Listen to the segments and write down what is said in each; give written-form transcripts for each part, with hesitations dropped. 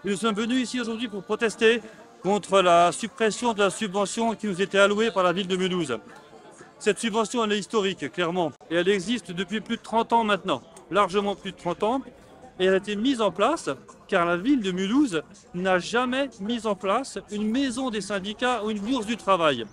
Nous sommes venus ici aujourd'hui pour protester contre la suppression de la subvention qui nous était allouée par la ville de Mulhouse. Cette subvention, elle est historique, clairement, et elle existe depuis plus de 30 ans maintenant, largement plus de 30 ans, et elle a été mise en place car la ville de Mulhouse n'a jamais mis en place une maison des syndicats ou une bourse du travail.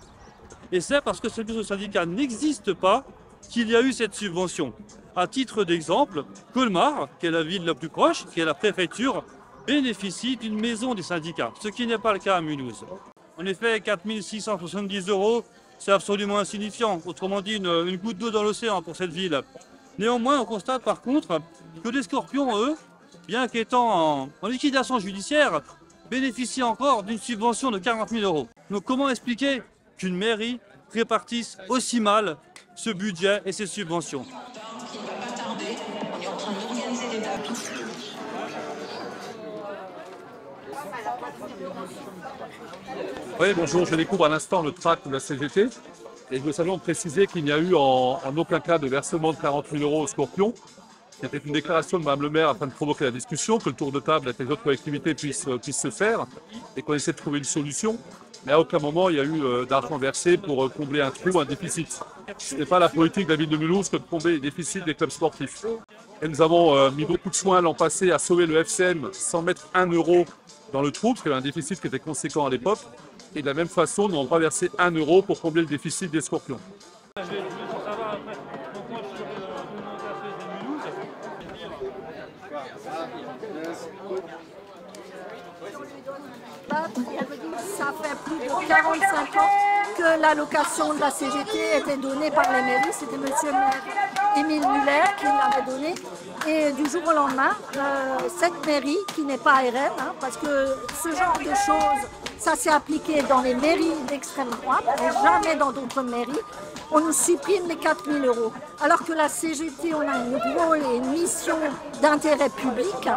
Et c'est parce que cette bourse du syndicat n'existe pas qu'il y a eu cette subvention. À titre d'exemple, Colmar, qui est la ville la plus proche, qui est la préfecture, bénéficie d'une maison des syndicats, ce qui n'est pas le cas à Mulhouse. En effet, 4 670 €, c'est absolument insignifiant, autrement dit une goutte d'eau dans l'océan pour cette ville. Néanmoins, on constate par contre que les Scorpions, eux, bien qu'étant en liquidation judiciaire, bénéficient encore d'une subvention de 40 000 €. Donc comment expliquer qu'une mairie répartisse aussi mal ce budget et ces subventions? Oui, bonjour, je découvre à l'instant le tract de la CGT et je veux simplement préciser qu'il n'y a eu en aucun cas de versement de 40 000 € aux Scorpions. C'était une déclaration de Mme le maire afin de provoquer la discussion, que le tour de table avec les autres collectivités puisse se faire et qu'on essaie de trouver une solution. Mais à aucun moment il y a eu d'argent versé pour combler un trou, un déficit. Ce n'est pas la politique de la ville de Mulhouse que de combler les déficits des clubs sportifs. Et nous avons mis beaucoup de soin l'an passé à sauver le FCM sans mettre 1 € dans le trou, parce qu'il y avait un déficit qui était conséquent à l'époque. Et de la même façon, nous n'avons pas versé 1 € pour combler le déficit des Scorpions. Ça fait plus de 45 ans que l'allocation de la CGT était donnée par les mairies. C'était monsieur le maire Émile Muller qui l'avait donnée. Et du jour au lendemain, cette mairie, qui n'est pas RN, parce que ce genre de choses, ça s'est appliqué dans les mairies d'extrême droite, mais jamais dans d'autres mairies, on nous supprime les 4 000 €. Alors que la CGT, on a un rôle et une mission d'intérêt public.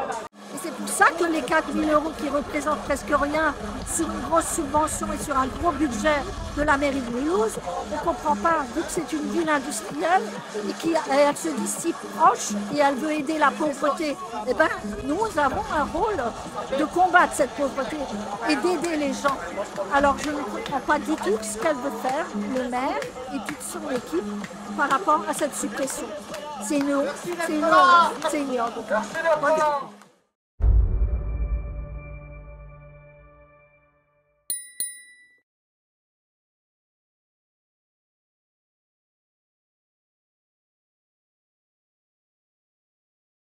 Et c'est pour ça que les 4 000 € qui représentent presque rien sur une grosse subvention et sur un gros budget de la mairie de Mulhouse, on ne comprend pas, vu que c'est une ville industrielle et qu'elle se dit si proche et elle veut aider la pauvreté. Eh bien, nous avons un rôle de combattre cette pauvreté et d'aider les gens. Alors je ne comprends pas du tout ce qu'elle veut faire, le maire et toute son équipe, par rapport à cette suppression. C'est une honte, c'est une honte, c'est une honte.